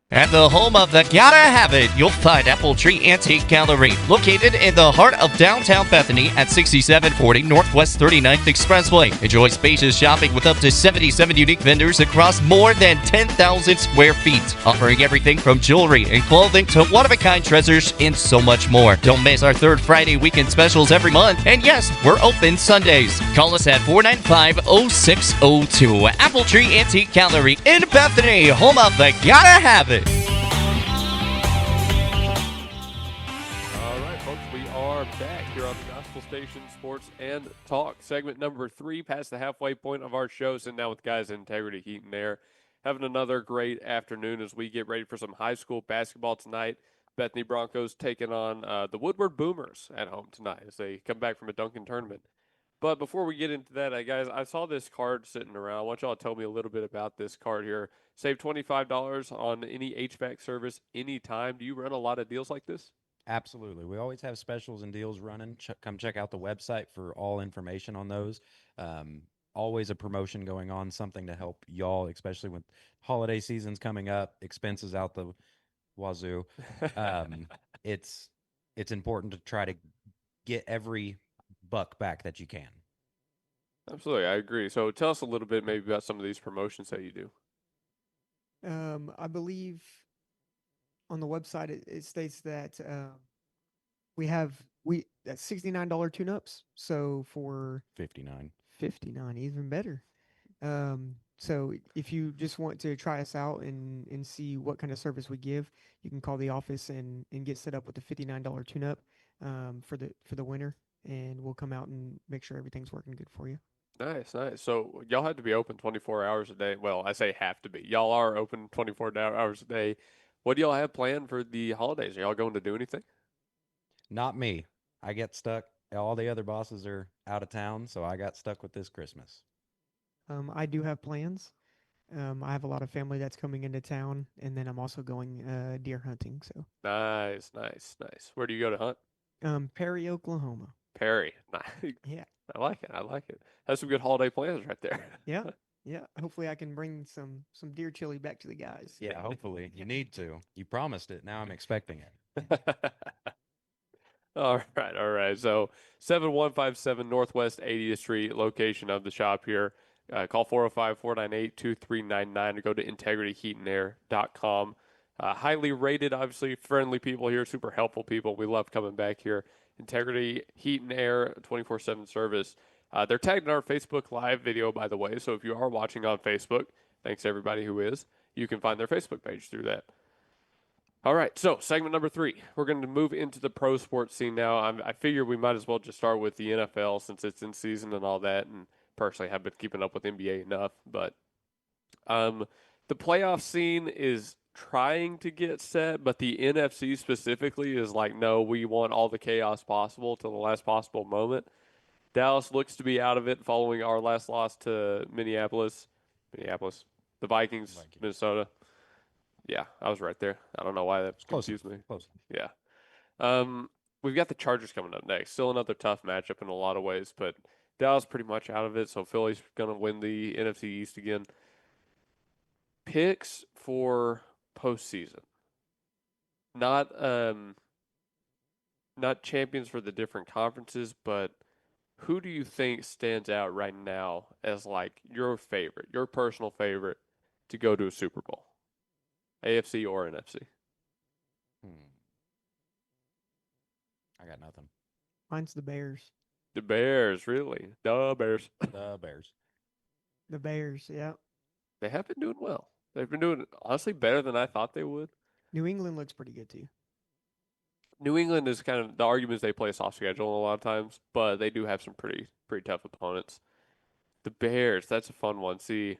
S6: At the home of the Gotta Have It, you'll find Apple Tree Antique Gallery, located in the heart of downtown Bethany at 6740 Northwest 39th Expressway. Enjoy spacious shopping with up to 77 unique vendors across more than 10,000 square feet, offering everything from jewelry and clothing to one-of-a-kind treasures and so much more. Don't miss our third Friday weekend specials every month. And yes, we're open Sundays. Call us at 495-0602. Apple Tree Antique Gallery in Bethany, home of the Gotta Have It.
S1: All right, folks, we are back here on the Gospel Station Sports and Talk, segment number 3, past the halfway point of our show, sitting down with guys in Integrity Heat and Air, having another great afternoon as we get ready for some high school basketball tonight. Bethany Broncos taking on the Woodward Boomers at home tonight as they come back from a Duncan tournament. But before we get into that, guys, I saw this card sitting around. I want y'all to tell me a little bit about this card here. Save $25 on any HVAC service anytime. Do you run a lot of deals like this?
S2: Absolutely. We always have specials and deals running. Come check out the website for all information on those. Always a promotion going on, something to help y'all, especially with holiday seasons coming up, expenses out the wazoo. It's important to try to get every buck back that you can.
S1: Absolutely, I agree. So tell us a little bit maybe about some of these promotions that you do.
S3: I believe on the website it states that we have that's $69 tune-ups. So for
S2: $59,
S3: even better. So if you just want to try us out and see what kind of service we give, you can call the office and get set up with the $59 tune-up for the winter, and we'll come out and make sure everything's working good for you.
S1: Nice, nice. So y'all have to be open 24 hours a day. Well, I say have to be. Y'all are open 24 hours a day. What do y'all have planned for the holidays? Are y'all going to do anything?
S2: Not me. I get stuck. All the other bosses are out of town, so I got stuck with this Christmas.
S3: I do have plans. I have a lot of family that's coming into town, and then I'm also going deer hunting. So
S1: Nice, nice, nice. Where do you go to hunt?
S3: Perry, Oklahoma.
S1: Perry. Nice.
S3: Yeah.
S1: I like it. I like it. That's some good holiday plans right there.
S3: Yeah. Yeah. Hopefully I can bring some deer chili back to the guys.
S2: Yeah, hopefully. You need to. You promised it. Now I'm expecting it.
S1: All right, all right. So 7157 Northwest 80th Street, location of the shop here. Call 405-498-2399 or go to integrityheatandair.com. Highly rated, obviously, friendly people here, super helpful people. We love coming back here. Integrity Heat and Air 24/7 service. They're tagged in our Facebook Live video, by the way. So if you are watching on Facebook, thanks to everybody who is, you can find their Facebook page through that. All right, so segment number 3. We're going to move into the pro sports scene now. I figure we might as well just start with the NFL since it's in season and all that. And personally, have been keeping up with NBA enough. But the playoff scene is trying to get set, but the NFC specifically is like, no, we want all the chaos possible to the last possible moment. Dallas looks to be out of it following our last loss to Minneapolis, the Vikings. Minnesota. Yeah, I was right there. I don't know why that confused me.
S2: Close.
S1: Yeah. We've got the Chargers coming up next. Still another tough matchup in a lot of ways, but Dallas pretty much out of it, so Philly's going to win the NFC East again. Picks for postseason. Not champions for the different conferences, but who do you think stands out right now as like your favorite, your personal favorite to go to a Super Bowl? AFC or NFC?
S2: I got nothing.
S3: Mine's the Bears.
S1: The Bears, really? The Bears.
S2: The Bears.
S3: The Bears, yeah.
S1: They have been doing well. They've been doing, honestly, better than I thought they would.
S3: New England looks pretty good, too.
S1: New England is kind of, the arguments they play a soft schedule a lot of times, but they do have some pretty tough opponents. The Bears, that's a fun one. See,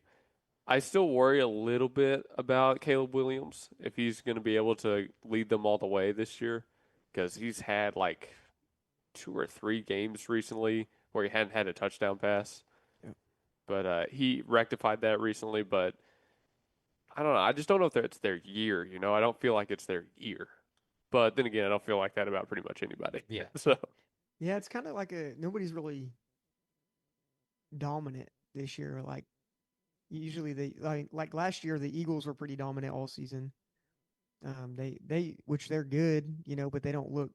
S1: I still worry a little bit about Caleb Williams, if he's going to be able to lead them all the way this year, because he's had like 2 or 3 games recently where he hadn't had a touchdown pass.
S3: Yeah.
S1: But he rectified that recently, but I don't know. I just don't know if it's their year, you know? I don't feel like it's their year. But then again, I don't feel like that about pretty much anybody.
S2: Yeah.
S1: So
S3: Yeah, it's kind of like nobody's really dominant this year. Like usually like last year, the Eagles were pretty dominant all season. Which they're good, but they don't look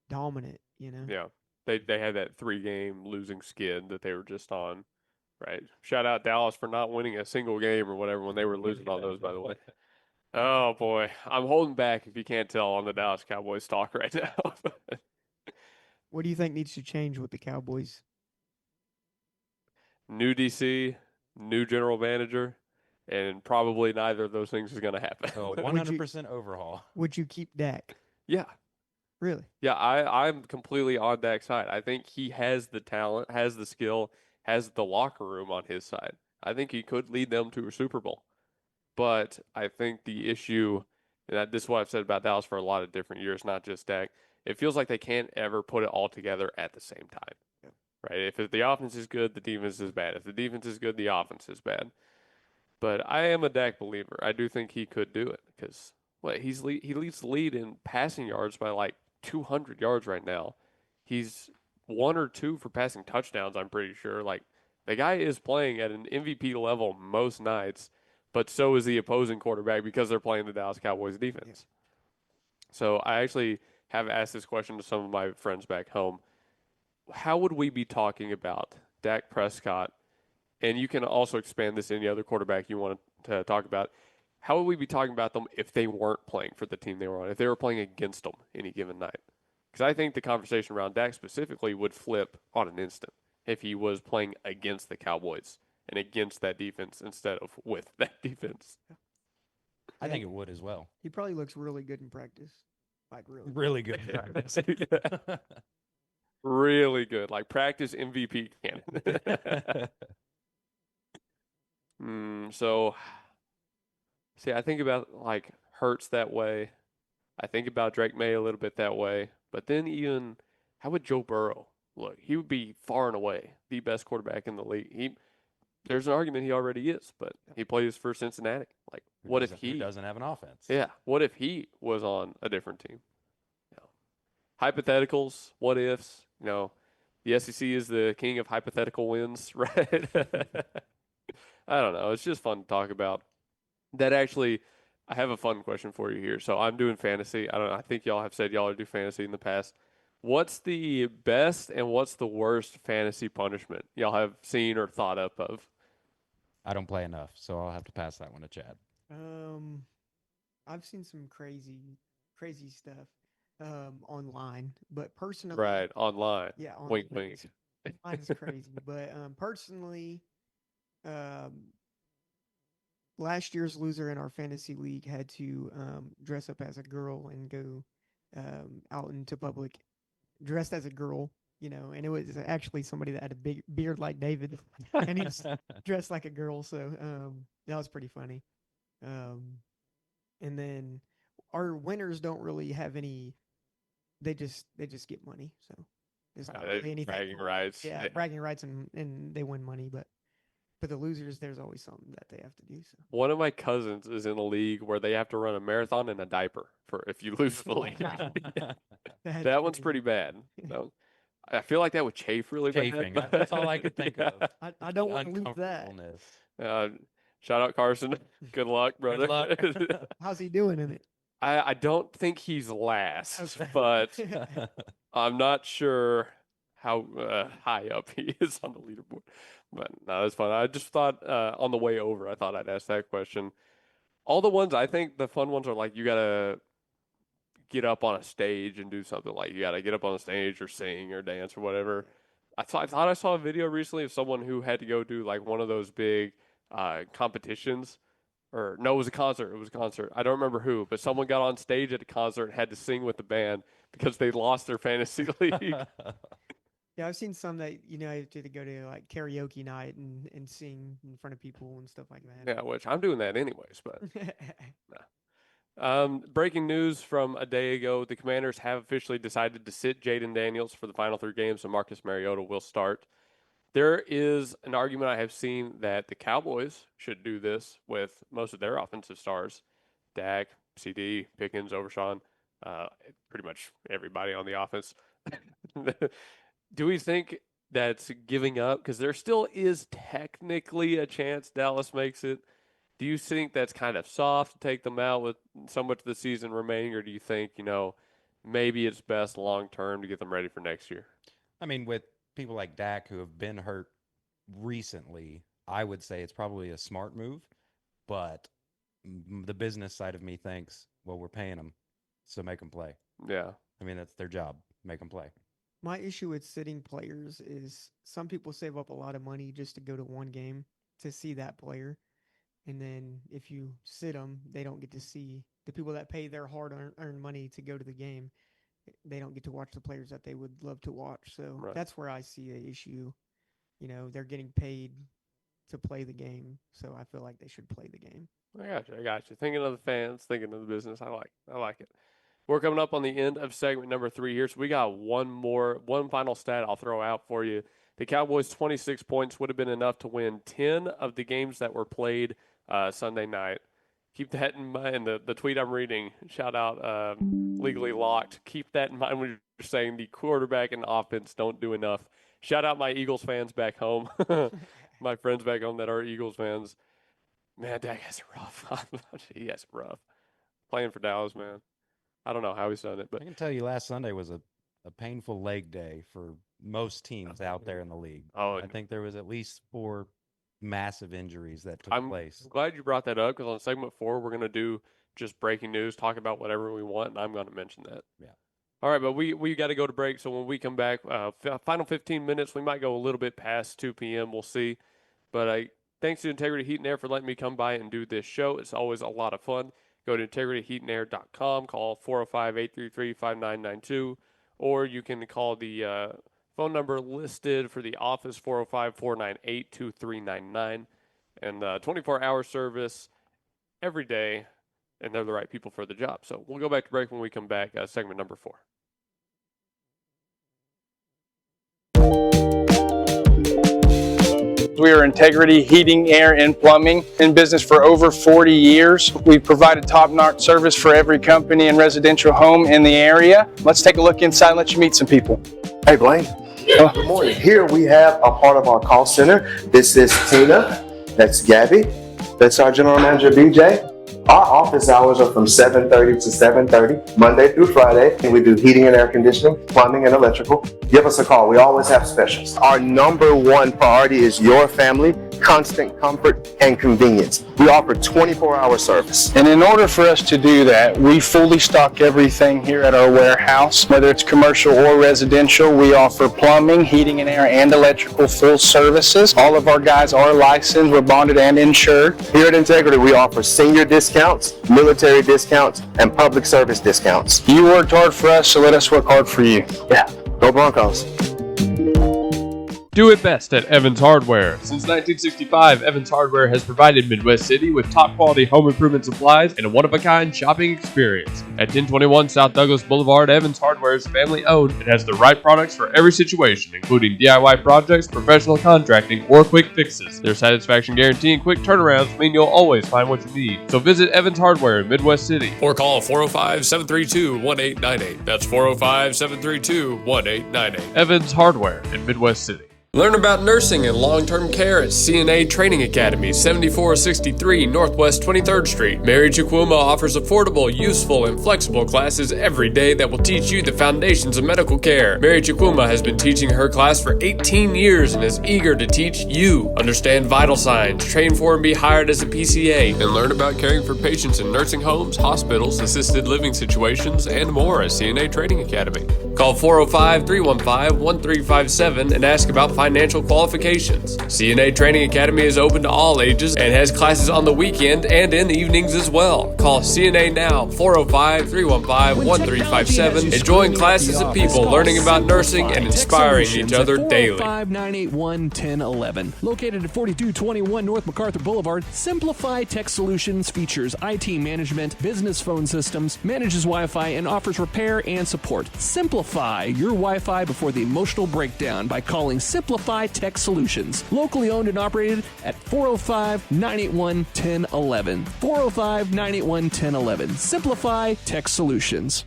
S3: dominant,
S1: Yeah. They had that 3-game losing skid that they were just on. Right. Shout out Dallas for not winning a single game or whatever when they were losing all those, by the way. Oh boy. I'm holding back if you can't tell on the Dallas Cowboys talk right now.
S3: What do you think needs to change with the Cowboys?
S1: New DC, new general manager, and probably neither of those things is going to happen.
S2: So 100% overhaul.
S3: Would you keep Dak?
S1: Yeah.
S3: Really?
S1: Yeah, I'm completely on Dak's side. I think he has the talent, has the skill, has the locker room on his side. I think he could lead them to a Super Bowl. But I think the issue, and this is what I've said about Dallas for a lot of different years, not just Dak, it feels like they can't ever put it all together at the same time.
S3: Yeah.
S1: Right? If the offense is good, the defense is bad. If the defense is good, the offense is bad. But I am a Dak believer. I do think he could do it because he leads the lead in passing yards by like 200 yards right now. He's 1 or 2 for passing touchdowns, I'm pretty sure. Like, the guy is playing at an MVP level most nights, but so is the opposing quarterback because they're playing the Dallas Cowboys defense. Yeah. So I actually have asked this question to some of my friends back home. How would we be talking about Dak Prescott? And you can also expand this to any other quarterback you want to talk about. How would we be talking about them if they weren't playing for the team they were on, if they were playing against them any given night? Because I think the conversation around Dak specifically would flip on an instant if he was playing against the Cowboys and against that defense instead of with that defense.
S2: I think it would as well.
S3: He probably looks really good in practice. Like,
S2: really good in practice.
S1: Really good. Like, practice MVP candidate. So, see, I think about, like, Hurts that way. I think about Drake May a little bit that way. But then even, how would Joe Burrow look? He would be far and away the best quarterback in the league. There's an argument he already is, but he plays for Cincinnati. Like, what if he
S2: doesn't have an offense?
S1: Yeah. What if he was on a different team? Hypotheticals, what ifs, the SEC is the king of hypothetical wins, right? I don't know. It's just fun to talk about. That actually, I have a fun question for you here. So I'm doing fantasy. I think y'all have said y'all do fantasy in the past. What's the best and what's the worst fantasy punishment y'all have seen or thought up of?
S2: I don't play enough, so I'll have to pass that one to Chad.
S3: I've seen some crazy stuff online, but personally,
S1: right, online.
S3: Yeah, online.
S1: Wink, wink.
S3: Mine's crazy, but personally, last year's loser in our fantasy league had to dress up as a girl and go out into public dressed as a girl, and it was actually somebody that had a big beard like David, and he was dressed like a girl, so that was pretty funny. And then our winners don't really have any. They just get money, so there's not really anything.
S1: Bragging rights.
S3: Yeah, bragging rights, and they win money, but the losers, there's always something that they have to do. So
S1: one of my cousins is in a league where they have to run a marathon in a diaper for if you lose the league. That one's pretty bad. So, I feel like that would chafe really bad.
S2: That's all I could think of.
S3: I don't want to lose that.
S1: Shout out Carson. Good luck, brother.
S2: Good luck.
S3: How's he doing in it?
S1: I don't think he's last, but I'm not sure how high up he is on the leaderboard. But no, that's fun. I just thought on the way over, I thought I'd ask that question. All the ones, I think the fun ones are like you got to get up on a stage and do something. Like you got to get up on a stage or sing or dance or whatever. I thought I saw a video recently of someone who had to go do like one of those big competitions. Or no, it was a concert. It was a concert. I don't remember who, but someone got on stage at a concert and had to sing with the band because they lost their fantasy league.
S3: Yeah, I've seen some that have to go to like karaoke night and sing in front of people and stuff like that.
S1: Yeah, which I'm doing that anyways. But breaking news from a day ago: the Commanders have officially decided to sit Jaden Daniels for the final 3 games, so Marcus Mariota will start. There is an argument I have seen that the Cowboys should do this with most of their offensive stars. Dak, CD, Pickens, Overshawn, pretty much everybody on the offense. Do we think that's giving up? Because there still is technically a chance Dallas makes it. Do you think that's kind of soft to take them out with so much of the season remaining, or do you think, maybe it's best long term to get them ready for next year?
S2: I mean, with people like Dak who have been hurt recently, I would say it's probably a smart move, but the business side of me thinks, well, we're paying them, so make them play.
S1: Yeah.
S2: I mean, that's their job. Make them play.
S3: My issue with sitting players is some people save up a lot of money just to go to one game to see that player. And then if you sit them, they don't get to see the people that pay their hard-earned money to go to the game. They don't get to watch the players that they would love to watch. So that's where I see an issue. They're getting paid to play the game, so I feel like they should play the game.
S1: I got you. Thinking of the fans, thinking of the business. I like it. We're coming up on the end of segment number 3 here, so we got one final stat I'll throw out for you. The Cowboys' 26 points would have been enough to win 10 of the games that were played Sunday night. Keep that in mind. The tweet I'm reading, shout out Legally Locked. Keep that in mind when you're saying the quarterback and offense don't do enough. Shout out my Eagles fans back home, my friends back home that are Eagles fans. Man, Dak has it rough. He has it rough. Playing for Dallas, man. I don't know how he's done it, but
S2: I can tell you last Sunday was a painful leg day for most teams out there in the league.
S1: Oh,
S2: I think there was at least 4 massive injuries that took place.
S1: I'm glad you brought that up because on segment 4, we're going to do just breaking news, talk about whatever we want, and I'm going to mention that.
S2: Yeah.
S1: All right, but we got to go to break, so when we come back, final 15 minutes, we might go a little bit past 2 p.m. We'll see. But thanks to Integrity Heat and Air for letting me come by and do this show. It's always a lot of fun. Go to integrityheatandair.com, call 405-833-5992, or you can call the phone number listed for the office, 405-498-2399, and 24-hour service every day, and they're the right people for the job. So we'll go back to break when we come back, segment number 4.
S10: We are Integrity Heating, Air, and Plumbing, in business for over 40 years. We've provided top-notch service for every company and residential home in the area. Let's take a look inside and let you meet some people.
S11: Hey, Blaine. Good morning. Here we have a part of our call center. This is Tina. That's Gabby. That's our general manager, BJ. Our office hours are from 7:30 to 7:30, Monday through Friday, and we do heating and air conditioning, plumbing, and electrical. Give us a call. We always have specials. Our number one priority is your family, constant comfort, and convenience. We offer 24-hour service.
S10: And in order for us to do that, we fully stock everything here at our warehouse, whether it's commercial or residential. We offer plumbing, heating and air, and electrical full services. All of our guys are licensed, we're bonded and insured.
S11: Here at Integrity, we offer senior discounts, military discounts, and public service discounts.
S10: You worked hard for us, so let us work hard for you.
S11: Yeah, go Broncos.
S4: Do it best at Evans Hardware. Since 1965, Evans Hardware has provided Midwest City with top-quality home improvement supplies and a one-of-a-kind shopping experience. At 1021 South Douglas Boulevard, Evans Hardware is family-owned and has the right products for every situation, including DIY projects, professional contracting, or quick fixes. Their satisfaction guarantee and quick turnarounds mean you'll always find what you need. So visit Evans Hardware in Midwest City.
S12: Or call 405-732-1898. That's 405-732-1898.
S4: Evans Hardware in Midwest City.
S12: Learn about nursing and long-term care at CNA Training Academy, 7463 Northwest 23rd Street. Mary Chikwuma offers affordable, useful, and flexible classes every day that will teach you the foundations of medical care. Mary Chikwuma has been teaching her class for 18 years and is eager to teach you. Understand vital signs, train for and be hired as a PCA, and learn about caring for patients in nursing homes, hospitals, assisted living situations, and more at CNA Training Academy. Call 405-315-1357 and ask about financial qualifications. CNA Training Academy is open to all ages and has classes on the weekend and in the evenings as well. Call CNA now, 405-315-1357, and join classes of people learning about nursing and inspiring each other daily.
S9: 405-981-1011. Located at 4221 North MacArthur Boulevard, Simplify Tech Solutions features IT management, business phone systems, manages Wi-Fi, and offers repair and support. Simplify your Wi-Fi before the emotional breakdown by calling Simplify Tech Solutions. Locally owned and operated at 405-981-1011. 405-981-1011. Simplify Tech Solutions.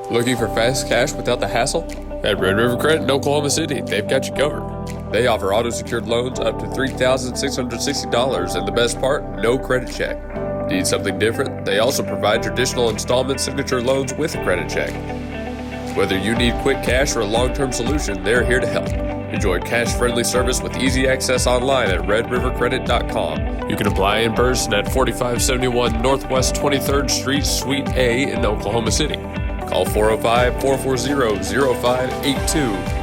S12: Looking for fast cash without the hassle? At Red River Credit in Oklahoma City, they've got you covered. They offer auto-secured loans up to $3,660, and the best part, no credit check. Need something different? They also provide traditional installment signature loans with a credit check. Whether you need quick cash or a long-term solution, they're here to help. Enjoy cash-friendly service with easy access online at redrivercredit.com. You can apply in person at 4571 Northwest 23rd Street, Suite A in Oklahoma City. Call 405-440-0582.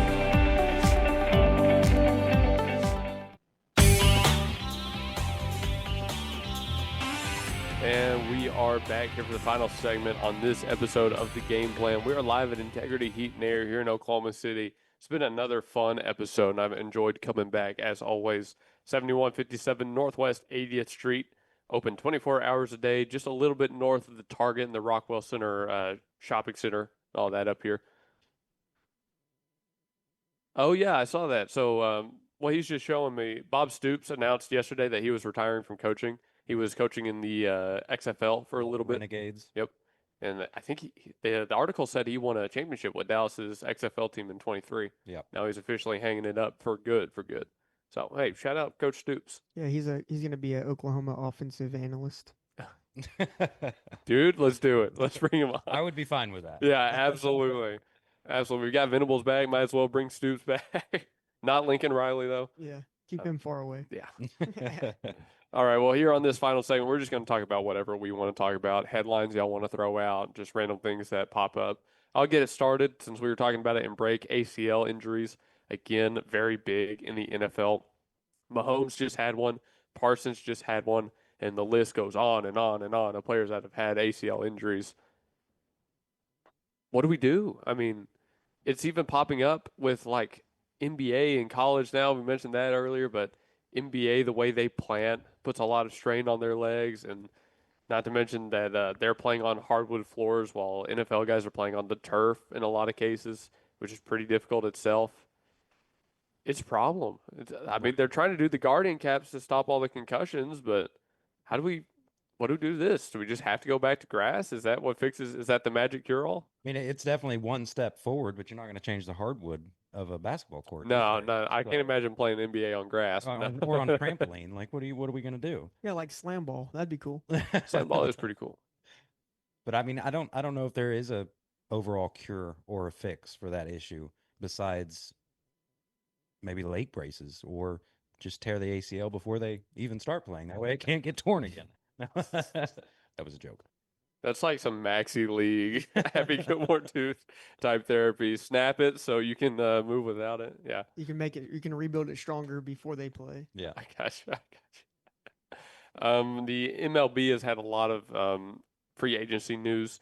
S1: And we are back here for the final segment on this episode of The Game Plan. We are live at Integrity Heat and Air here in Oklahoma City. It's been another fun episode, and I've enjoyed coming back, as always. 7157 Northwest 80th Street, open 24 hours a day, just a little bit north of the Target and the Rockwell Center shopping center, all that up here. Oh, yeah, I saw that. So, well, he's just showing me. Bob Stoops announced yesterday that he was retiring from coaching. He was coaching in the XFL for a little bit.
S2: Renegades.
S1: Yep. And I think the article said he won a championship with Dallas's XFL team in 23.
S2: Yep.
S1: Now he's officially hanging it up for good. So, hey, shout out Coach Stoops.
S3: Yeah, he's going to be an Oklahoma offensive analyst.
S1: Dude, let's do it. Let's bring him on.
S2: I would be fine with that.
S1: Yeah, absolutely. Absolutely. We got Venables back. Might as well bring Stoops back. Not Lincoln Riley, though.
S3: Yeah, keep him far away.
S1: Yeah. All right, well, here on this final segment, we're just going to talk about whatever we want to talk about, headlines y'all want to throw out, just random things that pop up. I'll get it started since we were talking about it in break. ACL injuries, again, very big in the NFL. Mahomes just had one. Parsons just had one. And the list goes on and on and on of players that have had ACL injuries. What do we do? I mean, it's even popping up with, like, NBA and college now. We mentioned that earlier, but NBA, the way they plant, puts a lot of strain on their legs, and not to mention that they're playing on hardwood floors while NFL guys are playing on the turf in a lot of cases, which is pretty difficult itself. It's a problem. I mean, they're trying to do the Guardian caps to stop all the concussions, but what do we do this? Do we just have to go back to grass? Is that what fixes? Is that the magic cure-all?
S2: I mean, it's definitely one step forward, but you're not going to change the hardwood of a basketball court.
S1: No, I can't imagine playing NBA on grass.
S2: Or on trampoline. Like, what are we going to do?
S3: Yeah, like slam ball. That'd be cool.
S1: Slam ball is pretty cool.
S2: But I mean, I don't know if there is a overall cure or a fix for that issue besides maybe leg braces or just tear the ACL before they even start playing. That way it can't get torn again. That was a joke.
S1: That's like some maxi league Happy Gilmore tooth type therapy. Snap it so you can move without it. Yeah.
S3: You can rebuild it stronger before they play.
S2: Yeah.
S1: I got you. The MLB has had a lot of free agency news.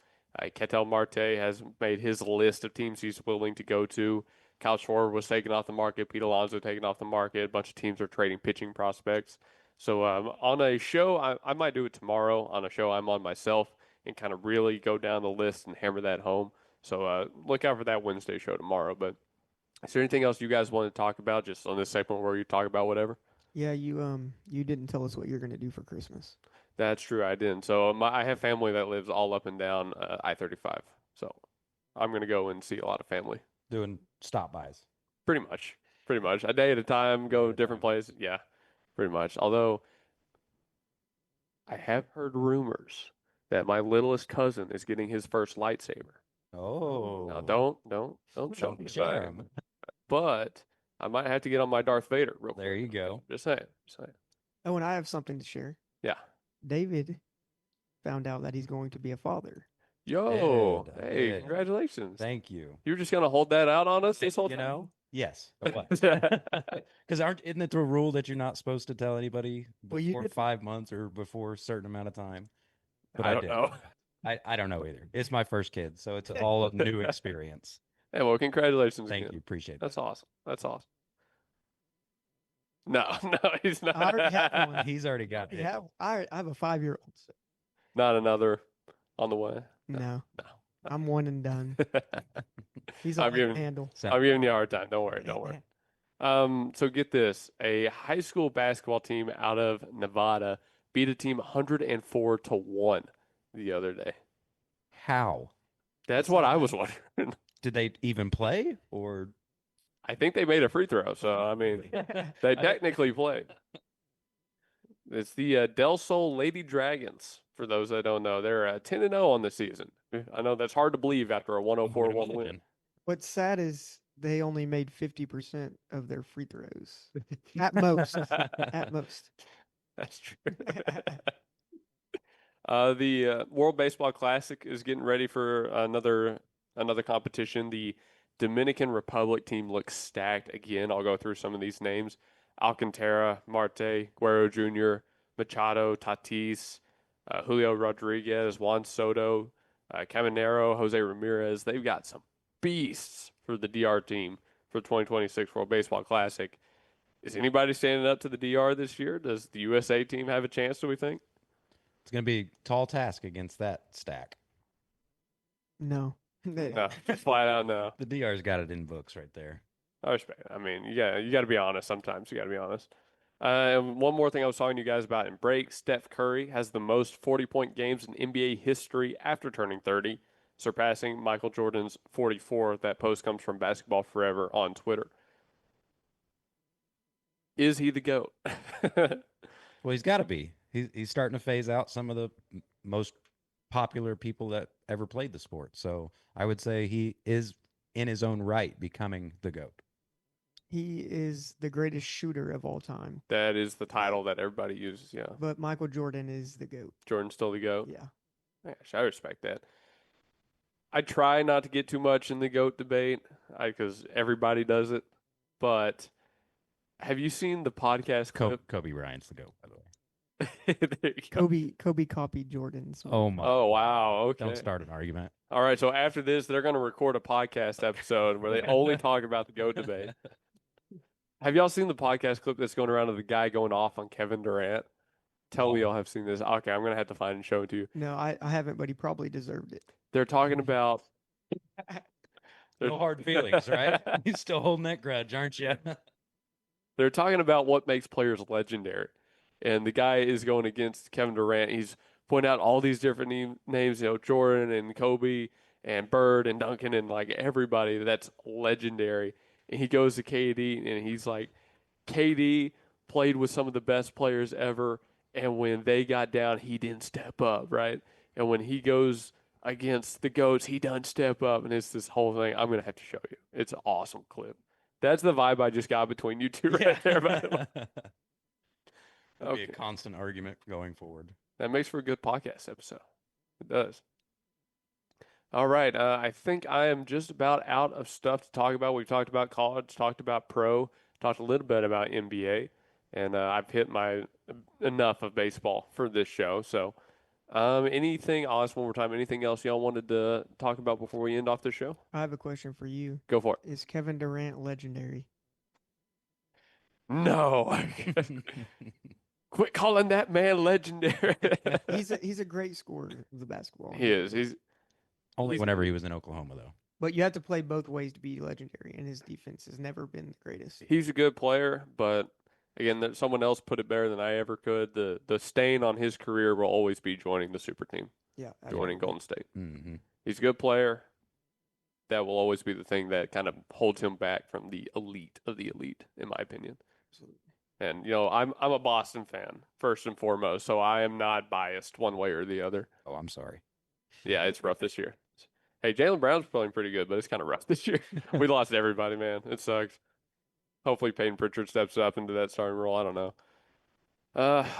S1: Ketel Marte has made his list of teams he's willing to go to. Kyle Schwarber was taken off the market. Pete Alonso taken off the market. A bunch of teams are trading pitching prospects. So on a show, I might do it tomorrow. On a show I'm on myself and kind of really go down the list and hammer that home. So look out for that Wednesday show tomorrow. But is there anything else you guys want to talk about just on this segment where you talk about whatever?
S3: Yeah, you didn't tell us what you're going to do for Christmas.
S1: That's true, I didn't. So I have family that lives all up and down I-35. So I'm going to go and see a lot of family.
S2: Doing stop-bys.
S1: Pretty much. A day at a time, go different places. Yeah, pretty much. Although I have heard rumors that my littlest cousin is getting his first lightsaber.
S2: Oh.
S1: Now don't show me
S2: share
S1: that.
S2: him.
S1: But I might have to get on my Darth Vader real quick.
S2: There you go.
S1: Just saying.
S3: Oh, and I have something to share.
S1: Yeah.
S3: David found out that he's going to be a father.
S1: Yo,
S2: I
S1: hey,
S2: did.
S1: congratulations.
S2: Thank you.
S1: You were just going to hold that out on us this whole time?
S2: Yes. Because isn't it the rule that you're not supposed to tell anybody before 5 months or before a certain amount of time? But
S1: I don't know.
S2: I don't know either. It's my first kid, so it's all a new experience.
S1: Hey, well, congratulations.
S2: Thank
S1: again.
S2: you. Appreciate it.
S1: That's awesome. No, he's not.
S3: I already have one.
S2: He's already got it.
S3: Yeah, I have a 5-year-old. So.
S1: Not another on the way.
S3: No. I'm one and done. He's
S1: I'm
S3: on the handle.
S1: I'm giving you a hard time. Don't worry. So get this. A high school basketball team out of Nevada beat a team 104-1 the other day.
S2: How?
S1: That's what I was wondering.
S2: Did they even play or?
S1: I think they made a free throw, so I mean, they technically played. It's the Del Sol Lady Dragons. For those that don't know, they're 10-0 on the season. I know that's hard to believe after a 104-1 win.
S3: What's sad is they only made 50% of their free throws at most. At most.
S1: That's true. The World Baseball Classic is getting ready for another competition. The Dominican Republic team looks stacked again. I'll go through some of these names: Alcantara, Marte, Guerrero Jr., Machado, Tatis, Julio Rodriguez, Juan Soto, Caminero, Jose Ramirez. They've got some beasts for the DR team for the 2026 World Baseball Classic. Is anybody standing up to the DR this year? Does the USA team have a chance, do we think?
S2: It's going to be a tall task against that stack.
S3: No.
S1: No, flat out no.
S2: The DR's got it in books right there.
S1: I respect it. I mean, you got to be honest sometimes. You got to be honest. And one more thing I was talking to you guys about in break, Steph Curry has the most 40-point games in NBA history after turning 30, surpassing Michael Jordan's 44. That post comes from Basketball Forever on Twitter. Is he the GOAT?
S2: Well, he's got to be. He's starting to phase out some of the most popular people that ever played the sport. So I would say he is, in his own right, becoming the GOAT.
S3: He is the greatest shooter of all time.
S1: That is the title that everybody uses, yeah.
S3: But Michael Jordan is the GOAT.
S1: Jordan's still the GOAT?
S3: Yeah.
S1: Gosh, I respect that. I try not to get too much in the GOAT debate because everybody does it. But have you seen the podcast clip?
S2: Kobe Bryant's the GOAT, by the way.
S3: Kobe copied Jordan's.
S2: Oh my!
S1: Oh wow! Okay.
S2: Don't start an argument.
S1: All right. So after this, they're going to record a podcast episode where they only talk about the GOAT debate. Have y'all seen the podcast clip that's going around of the guy going off on Kevin Durant? Tell me y'all have seen this. Okay, I'm going to have to find and show it to you.
S3: No, I haven't, but he probably deserved it.
S1: They're talking about.
S2: No hard feelings, right? You're still holding that grudge, aren't you?
S1: They're talking about what makes players legendary. And the guy is going against Kevin Durant. He's pointing out all these different names, Jordan and Kobe and Bird and Duncan and like everybody that's legendary. And he goes to KD and he's like, KD played with some of the best players ever. And when they got down, he didn't step up, right? And when he goes against the GOATs, he doesn't step up. And it's this whole thing. I'm going to have to show you. It's an awesome clip. That's the vibe I just got between you two right there, by the way.
S2: That'll be a constant argument going forward.
S1: That makes for a good podcast episode. It does. All right. I think I am just about out of stuff to talk about. We've talked about college, talked about pro, talked a little bit about NBA, and I've hit my enough of baseball for this show. So anything, I'll ask one more time, anything else y'all wanted to talk about before we end off the show?
S3: I have a question for you.
S1: Go for it.
S3: Is Kevin Durant legendary?
S1: No. Quit calling that man legendary.
S3: He's a great scorer of the basketball.
S1: He is. He's
S2: only whenever he was in Oklahoma, though.
S3: But you have to play both ways to be legendary, and his defense has never been the greatest.
S1: He's a good player, but again, someone else put it better than I ever could. The stain on his career will always be joining the super team.
S3: Yeah,
S1: joining Golden State.
S2: Mm-hmm.
S1: He's a good player. That will always be the thing that kind of holds him back from the elite of the elite, in my opinion.
S3: Absolutely.
S1: And I'm a Boston fan first and foremost, so I am not biased one way or the other.
S2: Oh, I'm sorry.
S1: Yeah, it's rough this year. Hey, Jaylen Brown's playing pretty good, but it's kind of rough this year. We lost everybody, man. It sucks. Hopefully Peyton Pritchard steps up into that starting role. I don't know.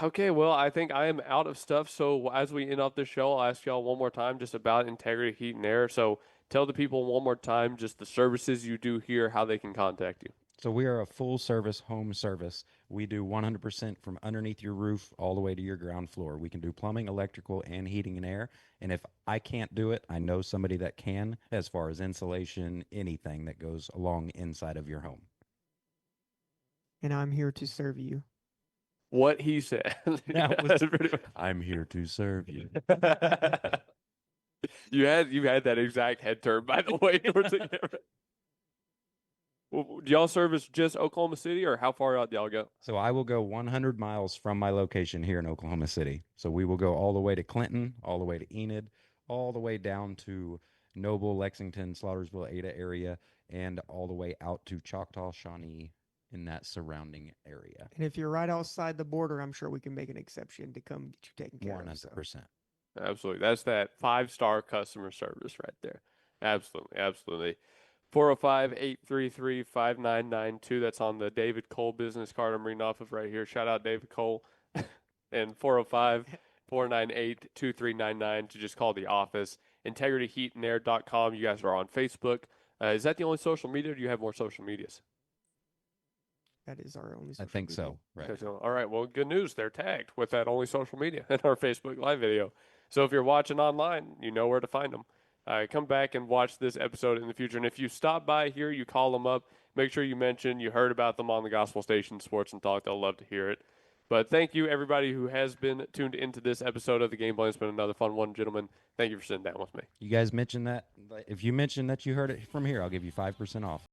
S1: Okay, well, I think I am out of stuff. So as we end off this show, I'll ask y'all one more time just about Integrity Heat and Air. So tell the people one more time just the services you do here, how they can contact you.
S2: So we are a full-service home service. We do 100% from underneath your roof all the way to your ground floor. We can do plumbing, electrical, and heating and air. And if I can't do it, I know somebody that can as far as insulation, anything that goes along inside of your home.
S3: And I'm here to serve you.
S1: What he said.
S2: I'm here to serve you.
S1: You had that exact head turn, by the way, towards the camera. Well, do y'all service just Oklahoma City, or how far out do y'all go?
S2: So I will go 100 miles from my location here in Oklahoma City. So we will go all the way to Clinton, all the way to Enid, all the way down to Noble, Lexington, Slaughtersville, Ada area. and all the way out to Choctaw, Shawnee, in that surrounding area.
S3: And if you're right outside the border, I'm sure we can make an exception to come get you taken care of.
S2: 100%.
S1: Absolutely. That's that 5-star customer service right there. Absolutely. Absolutely. 405-833-5992. That's on the David Cole business card I'm reading off of right here. Shout out David Cole. And 405-498-2399 to just call the office. IntegrityHeatandAir.com. You guys are on Facebook. Is that the only social media, or do you have more social medias?
S3: That is our only social
S2: I think
S3: media.
S2: so. Right.
S1: All right. Well, good news. They're tagged with that only social media in our Facebook Live video. So if you're watching online, you know where to find them. Come back and watch this episode in the future. And if you stop by here, you call them up. Make sure you mention you heard about them on the Gospel Station Sports and Talk. They'll love to hear it. But thank you, everybody who has been tuned into this episode of the Game Plan. It's been another fun one, gentlemen. Thank you for sitting down with me.
S2: You guys mentioned that. If you mention that you heard it from here, I'll give you 5% off.